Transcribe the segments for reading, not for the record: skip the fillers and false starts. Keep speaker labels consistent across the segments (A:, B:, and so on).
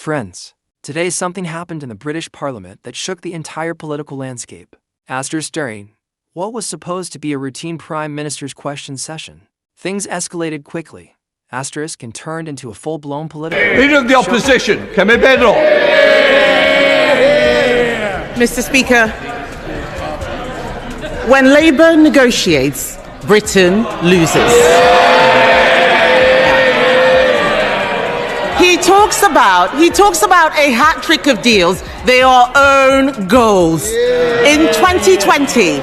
A: Friends, today something happened in the British Parliament that shook the entire political landscape. During what was supposed to be a routine Prime Minister's question session, things escalated quickly. And turned into a full-blown political...
B: Leader of the Opposition, Keir Starmer.
C: Mr. Speaker, when Labour negotiates, Britain loses. He talks about a hat trick of deals. They are own goals. In 2020,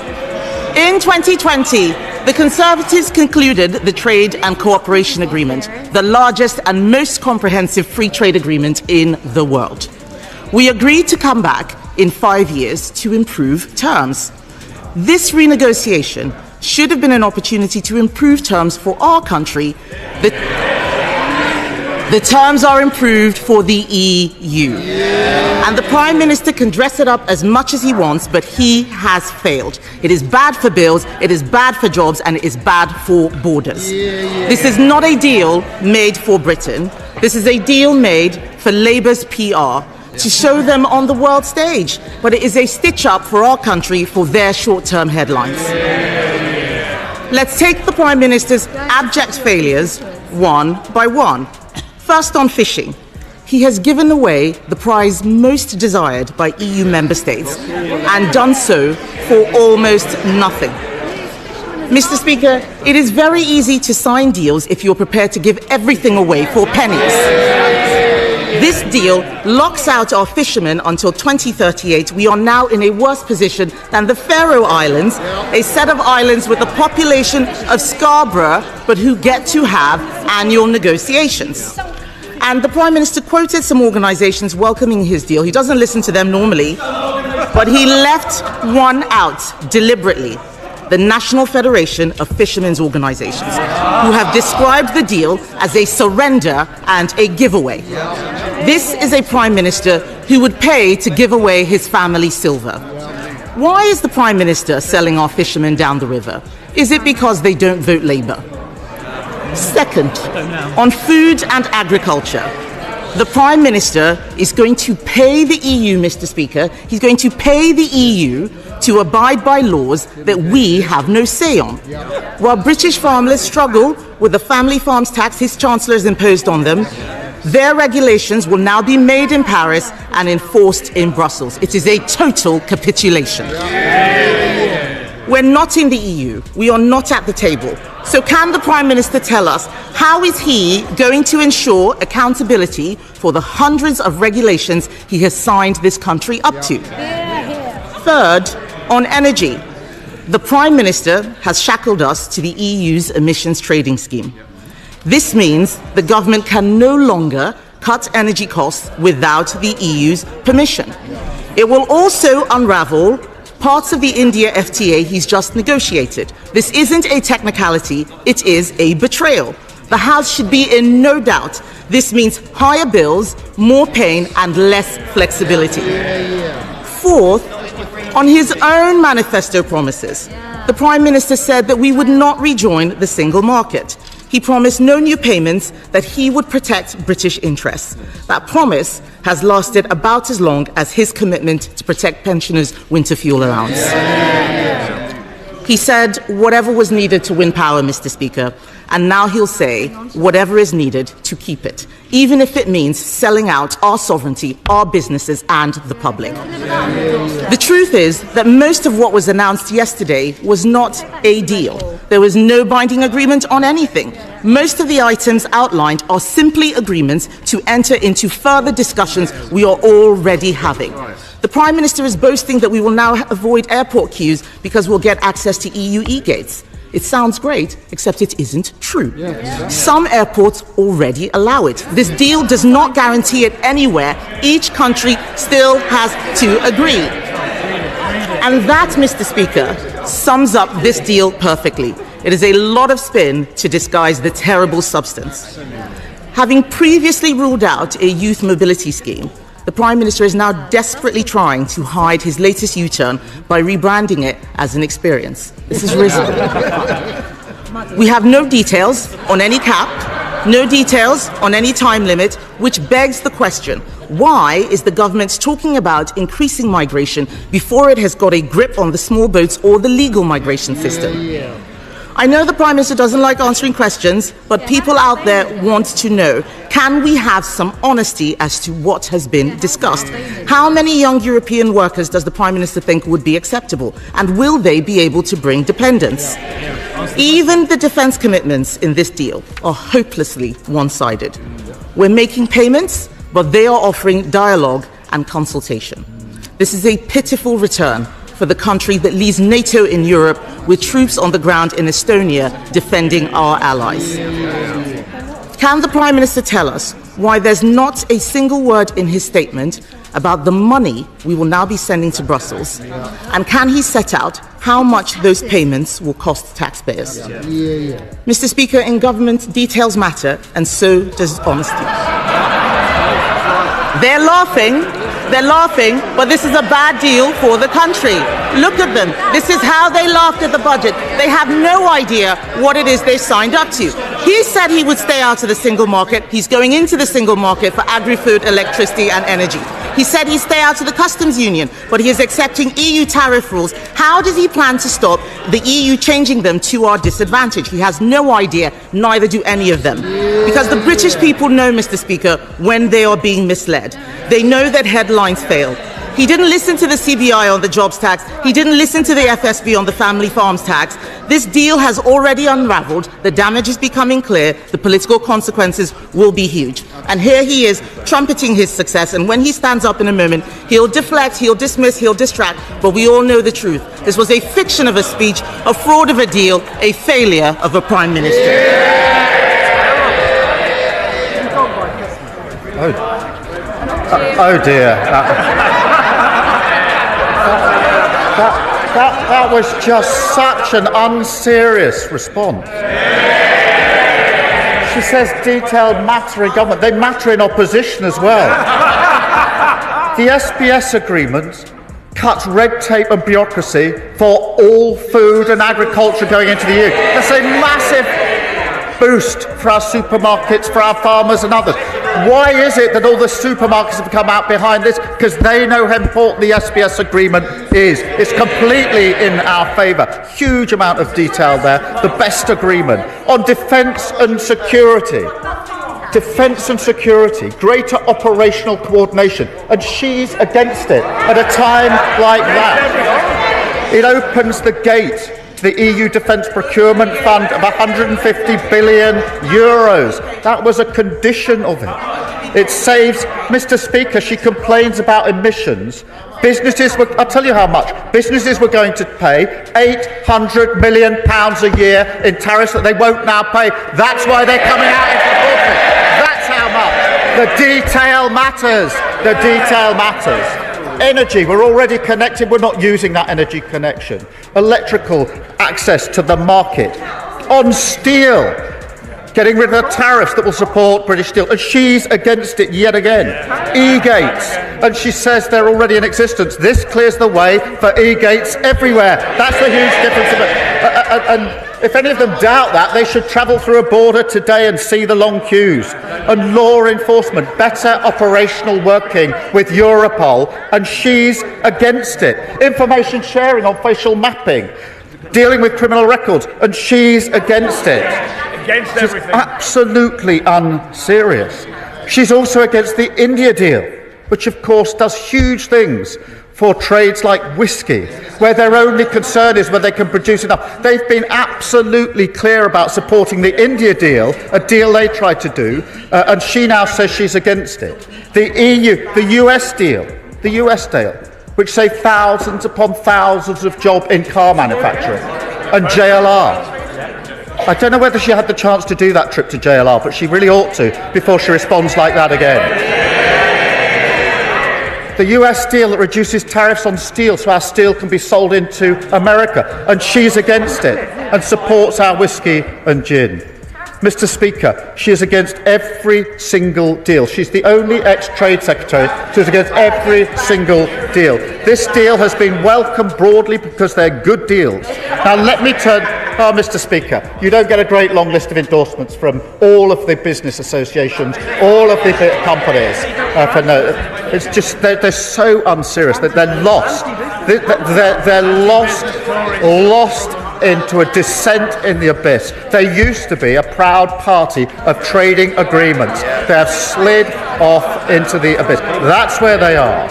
C: the Conservatives concluded the Trade and Cooperation Agreement, the largest and most comprehensive free trade agreement in the world. We agreed to come back in 5 years to improve terms. This renegotiation should have been an opportunity to improve terms for our country. The terms are improved for the EU. And the Prime Minister can dress it up as much as he wants, but he has failed. It is bad for bills, it is bad for jobs, and it is bad for borders. This is not a deal made for Britain. This is a deal made for Labour's PR to show them on the world stage. But it is a stitch-up for our country for their short-term headlines. Let's take the Prime Minister's abject failures one by one. First, on fishing. He has given away the prize most desired by EU member states and done so for almost nothing. Mr. Speaker, it is very easy to sign deals if you're prepared to give everything away for pennies. This deal locks out our fishermen until 2038. We are now in a worse position than the Faroe Islands, a set of islands with a population of Scarborough, but who get to have annual negotiations. And the Prime Minister quoted some organisations welcoming his deal. He doesn't listen to them normally, but he left one out deliberately: the National Federation of Fishermen's Organisations, who have described the deal as a surrender and a giveaway. This is a Prime Minister who would pay to give away his family silver. Why is the Prime Minister selling our fishermen down the river? Is it because they don't vote Labour? Second, on food and agriculture, the Prime Minister is going to pay the EU, Mr. Speaker, he's going to pay the EU to abide by laws that we have no say on. While British farmers struggle with the family farms tax his Chancellor has imposed on them, their regulations will now be made in Paris and enforced in Brussels. It is a total capitulation. We're not in the EU. We are not at the table. So can the Prime Minister tell us how is he going to ensure accountability for the hundreds of regulations he has signed this country up to? Third, on energy, the Prime Minister has shackled us to the EU's emissions trading scheme. This means the government can no longer cut energy costs without the EU's permission. It will also unravel parts of the India FTA he's just negotiated. This isn't a technicality, it is a betrayal. The House should be in no doubt. This means higher bills, more pain, and less flexibility. Fourth, on his own manifesto promises, the Prime Minister said that we would not rejoin the single market. He promised no new payments, that he would protect British interests. That promise has lasted about as long as his commitment to protect pensioners' winter fuel allowance. He said whatever was needed to win power, Mr. Speaker, and now he'll say whatever is needed to keep it, even if it means selling out our sovereignty, our businesses, and the public. The truth is that most of what was announced yesterday was not a deal. There was no binding agreement on anything. Most of the items outlined are simply agreements to enter into further discussions we are already having. The Prime Minister is boasting that we will now avoid airport queues because we'll get access to EU e-gates. It sounds great, except it isn't true. Some airports already allow it. This deal does not guarantee it anywhere. Each country still has to agree. And that, Mr. Speaker, sums up this deal perfectly. It is a lot of spin to disguise the terrible substance. Having previously ruled out a youth mobility scheme, the Prime Minister is now desperately trying to hide his latest U-turn by rebranding it as an experience. This is risible. We have no details on any cap, No details on any time limit, which begs the question, why is the government talking about increasing migration before it has got a grip on the small boats or the legal migration system? I know the Prime Minister doesn't like answering questions, but people out there want to know, can we have some honesty as to what has been discussed? How many young European workers does the Prime Minister think would be acceptable? And will they be able to bring dependents? Even the defence commitments in this deal are hopelessly one-sided. We're making payments, but they are offering dialogue and consultation. This is a pitiful return for the country that leads NATO in Europe with troops on the ground in Estonia defending our allies. Can the Prime Minister tell us why there's not a single word in his statement about the money we will now be sending to Brussels? And can he set out how much those payments will cost taxpayers? Mr. Speaker, in government, details matter, and so does honesty. They're laughing, but this is a bad deal for the country. Look at them. This is how they laughed at the budget. They have no idea what it is they signed up to. He said he would stay out of the single market. He's going into the single market for agri-food, electricity and energy. He said he'd stay out of the customs union, but he is accepting EU tariff rules. How does he plan to stop the EU changing them to our disadvantage? He has no idea, neither do any of them. Because the British people know, Mr. Speaker, when they are being misled. They know that headlines fail. He didn't listen to the CBI on the jobs tax. He didn't listen to the FSB on the family farms tax. This deal has already unraveled. The damage is becoming clear. The political consequences will be huge. And here he is trumpeting his success. And when he stands up in a moment, he'll deflect, he'll dismiss, he'll distract. But we all know the truth. This was a fiction of a speech, a fraud of a deal, a failure of a Prime Minister.
D: Oh dear. That was just such an unserious response. She says detailed matter in government. They matter in opposition as well. The SPS agreement cuts red tape and bureaucracy for all food and agriculture going into the EU. That's a massive boost for our supermarkets, for our farmers and others. Why is it that all the supermarkets have come out behind this? Because they know how important the SPS agreement is. It's completely in our favour. Huge amount of detail there. The best agreement. On defence and security. Defence and security. Greater operational coordination. And she's against it at a time like that. It opens the gate the EU Defence Procurement Fund of €150 billion. That was a condition of it. It saves, Mr. Speaker, she complains about emissions. I'll tell you how much. Businesses were going to pay £800 million a year in tariffs that they won't now pay. That's why they're coming out in support of it. That's how much. The detail matters. The detail matters. Energy, we're already connected, we're not using that energy connection. Electrical access to the market. On steel, getting rid of the tariffs that will support British steel, and she's against it yet again. E-gates, and she says they're already in existence. This clears the way for e-gates everywhere. That's the huge difference. And if any of them doubt that, they should travel through a border today and see the long queues. And law enforcement, better operational working with Europol, and she's against it. Information sharing on facial mapping, dealing with criminal records, and she's against it.
B: Against everything.
D: She's absolutely unserious. She's also against the India deal, which of course does huge things for trades like whiskey, where their only concern is whether they can produce enough. They've been absolutely clear about supporting the India deal, a deal they tried to do, and she now says she's against it. The US deal, which saved thousands upon thousands of jobs in car manufacturing, and JLR. I don't know whether she had the chance to do that trip to JLR, but she really ought to before she responds like that again. The US deal that reduces tariffs on steel so our steel can be sold into America, and she's against it and supports our whiskey and gin. Mr. Speaker, she is against every single deal. She's the only ex-Trade Secretary who's against every single deal. This deal has been welcomed broadly because they're good deals. Now let me turn Oh, Mr. Speaker, you don't get a great long list of endorsements from all of the business associations, all of the companies. It's just they're so unserious that they're lost. They're lost into a descent in the abyss. They used to be a proud party of trading agreements. They have slid off into the abyss. That's where they are.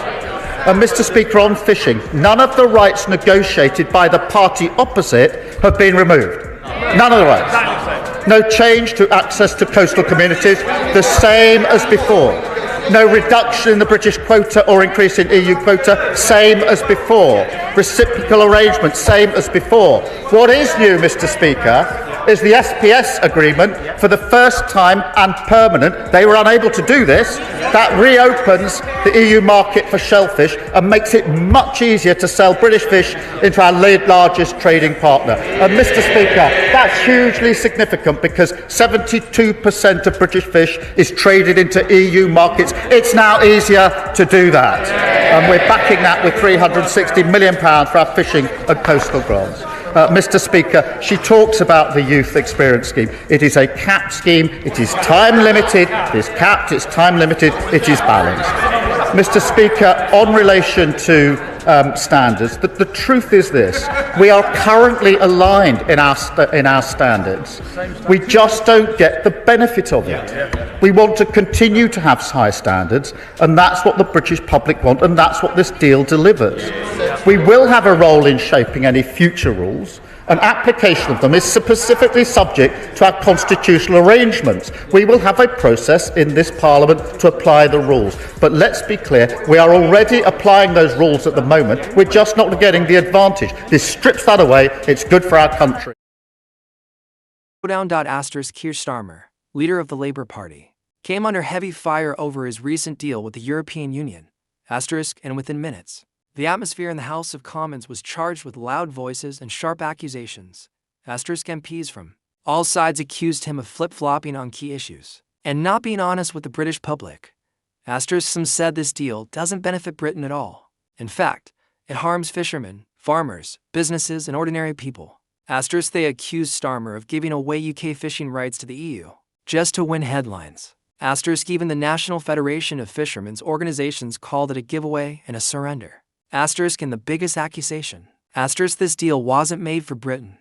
D: And Mr. Speaker, on fishing, none of the rights negotiated by the party opposite have been removed. None of the rights. No change to access to coastal communities, the same as before. No reduction in the British quota or increase in EU quota, same as before. Reciprocal arrangements, same as before. What is new, Mr. Speaker, is the SPS agreement for the first time and permanent. They were unable to do this. That reopens the EU market for shellfish and makes it much easier to sell British fish into our largest trading partner. And Mr. Speaker, that's hugely significant because 72% of British fish is traded into EU markets. It's now easier to do that. And we're backing that with £360 million for our fishing and coastal grants. Mr. Speaker, she talks about the youth experience scheme. It is a capped scheme. It is time limited. It is capped. It's time limited. It is balanced. Mr. Speaker, on relation to standards, the truth is this: we are currently aligned in our standards. We just don't get the benefit of it. We want to continue to have high standards, and that's what the British public want, and that's what this deal delivers. We will have a role in shaping any future rules, and application of them is specifically subject to our constitutional arrangements. We will have a process in this Parliament to apply the rules. But let's be clear, we are already applying those rules at the moment. We're just not getting the advantage. This strips that away. It's good for our country.
A: Keir Starmer, leader of the Labour Party, came under heavy fire over his recent deal with the European Union, and within minutes, the atmosphere in the House of Commons was charged with loud voices and sharp accusations. MPs from all sides accused him of flip-flopping on key issues and not being honest with the British public. Some said this deal doesn't benefit Britain at all. In fact, it harms fishermen, farmers, businesses, and ordinary people. They accused Starmer of giving away UK fishing rights to the EU just to win headlines. Even the National Federation of Fishermen's organizations called it a giveaway and a surrender. In the biggest accusation, this deal wasn't made for Britain.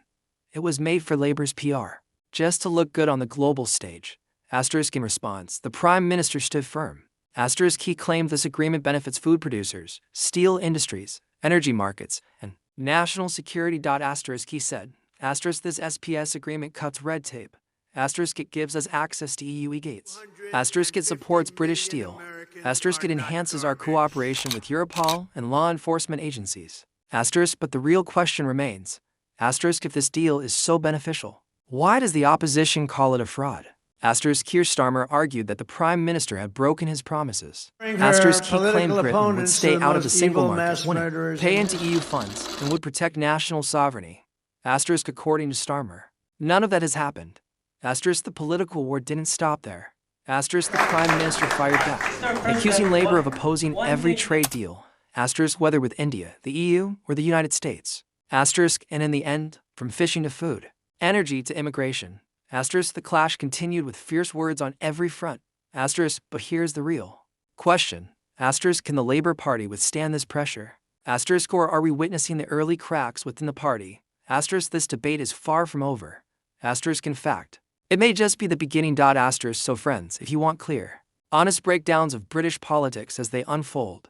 A: It was made for Labour's PR, just to look good on the global stage. In response, the Prime Minister stood firm. He claimed this agreement benefits food producers, steel industries, energy markets, and national security. He said, this SPS agreement cuts red tape. It gives us access to EU gates. It supports British steel. It enhances our cooperation with Europol and law enforcement agencies. But the real question remains, if this deal is so beneficial, why does the opposition call it a fraud? Keir Starmer argued that the Prime Minister had broken his promises. He claimed Britain would stay out of the single market, wouldn't pay into EU funds, and would protect national sovereignty. According to Starmer, none of that has happened. The political war didn't stop there. The Prime Minister fired back, accusing Labour of opposing every trade deal, whether with India, the EU, or the United States. And in the end, from fishing to food, energy to immigration. The clash continued with fierce words on every front. But here's the real question. Can the Labour Party withstand this pressure? Or are we witnessing the early cracks within the party? This debate is far from over. In fact, it may just be the beginning. So friends, if you want clear, honest breakdowns of British politics as they unfold,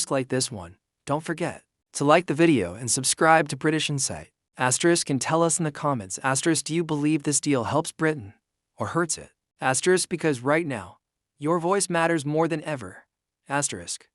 A: like this one, don't forget to like the video and subscribe to British Insight. And tell us in the comments, do you believe this deal helps Britain or hurts it? Because right now, your voice matters more than ever.